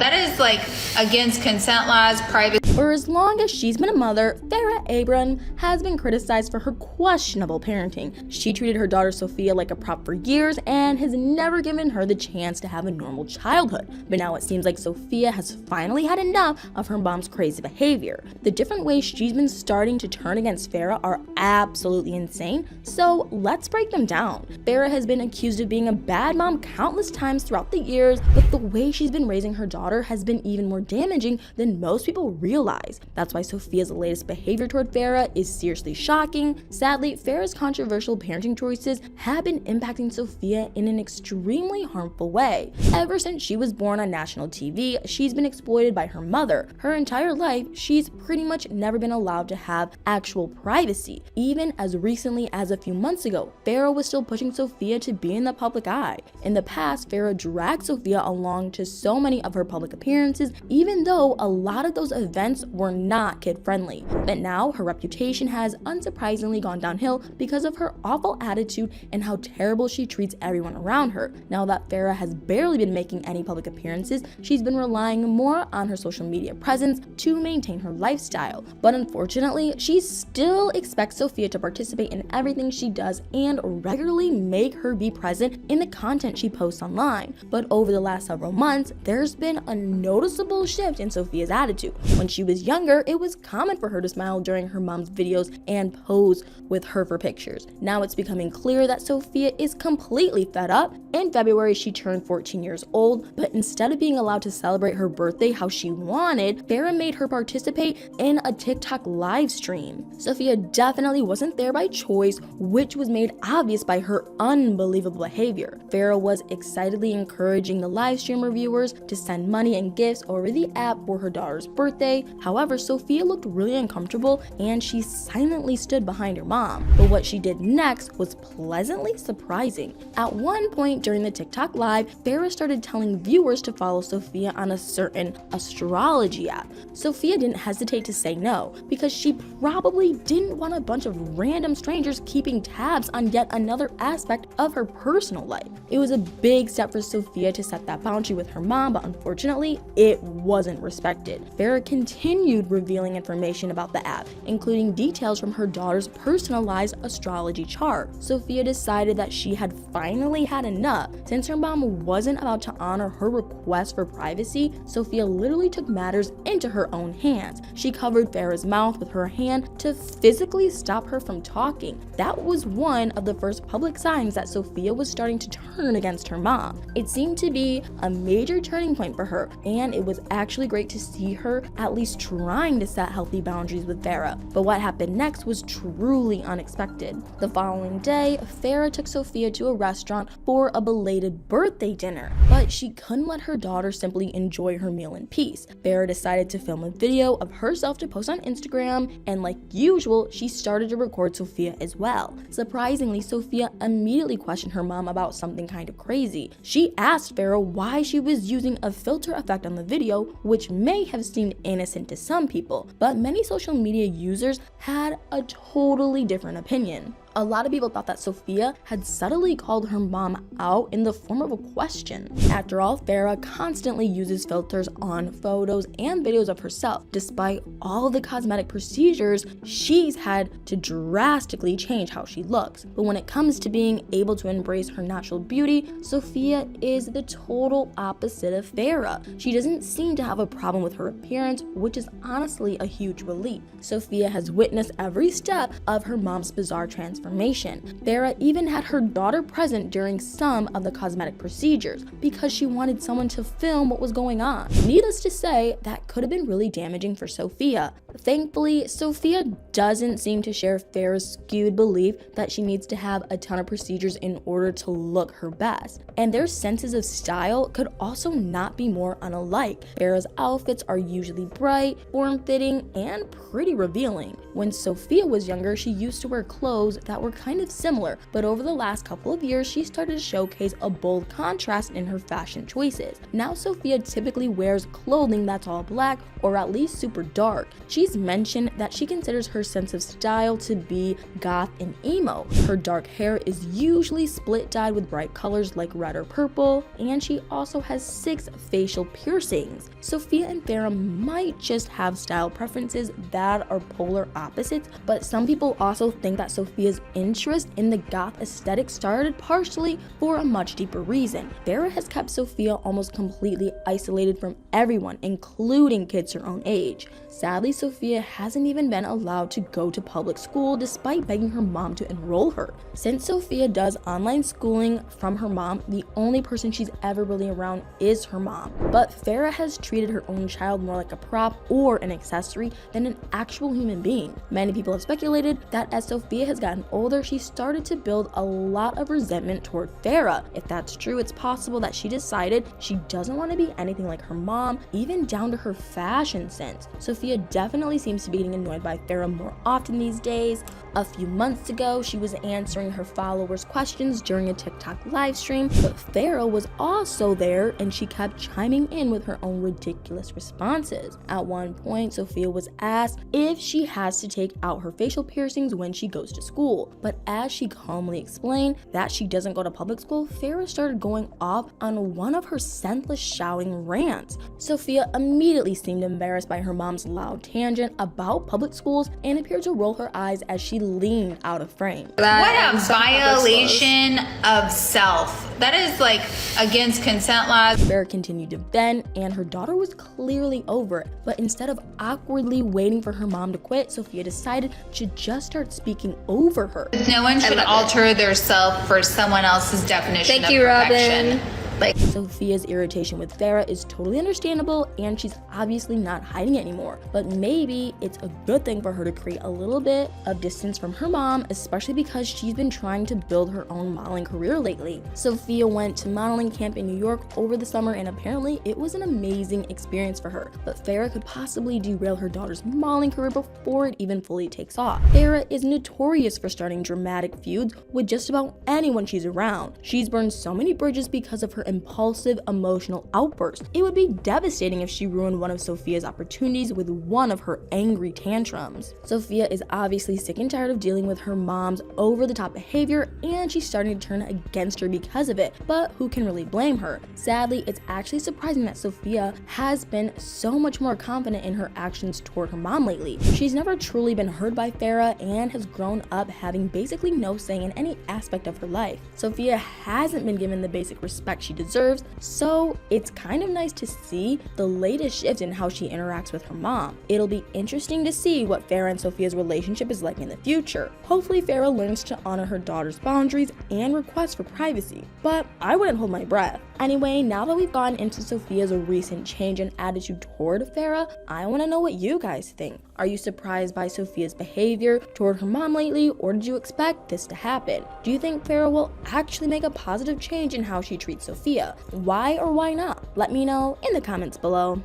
That is like against consent laws, privacy. For as long as she's been a mother, Farrah Abraham has been criticized for her questionable parenting. She treated her daughter Sophia like a prop for years and has never given her the chance to have a normal childhood. But now it seems like Sophia has finally had enough of her mom's crazy behavior. The different ways she's been starting to turn against Farrah are absolutely insane, so let's break them down. Farrah has been accused of being a bad mom countless times throughout the years, but the way she's been raising her daughter has been even more damaging than most people realize. That's why Sophia's latest behavior toward Farrah is seriously shocking. Sadly, Farrah's controversial parenting choices have been impacting Sophia in an extremely harmful way. Ever since she was born on national TV, she's been exploited by her mother. Her entire life, she's pretty much never been allowed to have actual privacy. Even as recently as a few months ago, Farrah was still pushing Sophia to be in the public eye. In the past, Farrah dragged Sophia along to so many of her public appearances, even though a lot of those events were not kid-friendly. But now, her reputation has unsurprisingly gone downhill because of her awful attitude and how terrible she treats everyone around her. Now that Farrah has barely been making any public appearances, she's been relying more on her social media presence to maintain her lifestyle. But unfortunately, she still expects Sophia to participate in everything she does and regularly make her be present in the content she posts online. But over the last several months, there's been a noticeable shift in Sophia's attitude. When she was younger, it was common for her to smile during her mom's videos and pose with her for pictures. Now it's becoming clear that Sophia is completely fed up. In February, she turned 14 years old, but instead of being allowed to celebrate her birthday how she wanted, Farrah made her participate in a TikTok live stream. Sophia definitely wasn't there by choice, which was made obvious by her unbelievable behavior. Farrah was excitedly encouraging the live streamer viewers to send money and gifts over the app for her daughter's birthday. However, Sophia looked really uncomfortable and she silently stood behind her mom. But what she did next was pleasantly surprising. At one point during the TikTok live, Farrah started telling viewers to follow Sophia on a certain astrology app. Sophia didn't hesitate to say no, because she probably didn't want a bunch of random strangers keeping tabs on yet another aspect of her personal life. It was a big step for Sophia to set that boundary with her mom, but unfortunately, it wasn't respected. Farrah continued revealing information about the app, including details from her daughter's personalized astrology chart. Sophia decided that she had finally had enough. Since her mom wasn't about to honor her request for privacy, Sophia literally took matters into her own hands. She covered Farrah's mouth with her hand to physically stop her from talking. That was one of the first public signs that Sophia was starting to turn against her mom. It seemed to be a major turning point for her, and it was actually great to see her at least trying to set healthy boundaries with Farrah. But what happened next was truly unexpected. The following day, Farrah took Sophia to a restaurant for a belated birthday dinner, but she couldn't let her daughter simply enjoy her meal in peace. Farrah decided to film a video of herself to post on Instagram, and like usual, she started to record Sophia as well. Surprisingly, Sophia immediately questioned her mom about something kind of crazy. She asked Farrah why she was using a filter effect on the video, which may have seemed innocent to some people, but many social media users had a totally different opinion. A lot of people thought that Sophia had subtly called her mom out in the form of a question. After all, Farrah constantly uses filters on photos and videos of herself. Despite all the cosmetic procedures, she's had to drastically change how she looks. But when it comes to being able to embrace her natural beauty, Sophia is the total opposite of Farrah. She doesn't seem to have a problem with her appearance, which is honestly a huge relief. Sophia has witnessed every step of her mom's bizarre transformation. Farrah even had her daughter present during some of the cosmetic procedures because she wanted someone to film what was going on. Needless to say, that could have been really damaging for Sophia. Thankfully, Sophia doesn't seem to share Farrah's skewed belief that she needs to have a ton of procedures in order to look her best. And their senses of style could also not be more unalike. Farrah's outfits are usually bright, form-fitting, and pretty revealing. When Sophia was younger, she used to wear clothes that were kind of similar, but over the last couple of years, she started to showcase a bold contrast in her fashion choices. Now Sophia typically wears clothing that's all black or at least super dark. She she's mentioned that she considers her sense of style to be goth and emo. Her dark hair is usually split dyed with bright colors like red or purple, and she also has 6 facial piercings. Sophia and Farrah might just have style preferences that are polar opposites, but some people also think that Sophia's interest in the goth aesthetic started partially for a much deeper reason. Farrah has kept Sophia almost completely isolated from everyone, including kids her own age. Sadly, Sophia hasn't even been allowed to go to public school despite begging her mom to enroll her. Since Sophia does online schooling from her mom, the only person she's ever really around is her mom. But Farrah has treated her own child more like a prop or an accessory than an actual human being. Many people have speculated that as Sophia has gotten older, she started to build a lot of resentment toward Farrah. If that's true, it's possible that she decided she doesn't want to be anything like her mom, even down to her fashion sense. Sophia definitely seems to be getting annoyed by Farrah more often these days. A few months ago, she was answering her followers' questions during a TikTok live stream, but Farrah was also there and she kept chiming in with her own ridiculous responses. At one point, Sophia was asked if she has to take out her facial piercings when she goes to school, but as she calmly explained that she doesn't go to public school, Farrah started going off on one of her senseless shouting rants. Sophia immediately seemed embarrassed by her mom's loud tangent about public schools and appeared to roll her eyes as she leaned out of frame. What a violation of self. That is like against consent laws. Farrah continued to vent, and her daughter was clearly over it. But instead of awkwardly waiting for her mom to quit, Sophia decided to just start speaking over her. No one should alter their self for someone else's definition of perfection. Sophia's irritation with Farrah is totally understandable, and she's obviously not hiding it anymore. But maybe it's a good thing for her to create a little bit of distance from her mom, especially because she's been trying to build her own modeling career lately. Sophia went to modeling camp in New York over the summer, and apparently it was an amazing experience for her. But Farrah could possibly derail her daughter's modeling career before it even fully takes off. Farrah is notorious for starting dramatic feuds with just about anyone she's around. She's burned so many bridges because of her impulsive emotional outbursts. It would be devastating if she ruined one of Sophia's opportunities with one of her angry tantrums. Sophia is obviously sick and tired of dealing with her mom's over-the-top behavior, and she's starting to turn against her because of it, but who can really blame her? Sadly, it's actually surprising that Sophia has been so much more confident in her actions toward her mom lately. She's never truly been heard by Farrah and has grown up having basically no say in any aspect of her life. Sophia hasn't been given the basic respect she deserves, so it's kind of nice to see the latest shift in how she interacts with her mom. It'll be interesting to see what Farrah and Sophia's relationship is like in the future. Hopefully Farrah learns to honor her daughter's boundaries and requests for privacy, but I wouldn't hold my breath. Anyway, now that we've gone into Sophia's recent change in attitude toward Farrah, I want to know what you guys think. Are you surprised by Sophia's behavior toward her mom lately, or did you expect this to happen? Do you think Farrah will actually make a positive change in how she treats Sophia? Why or why not? Let me know in the comments below.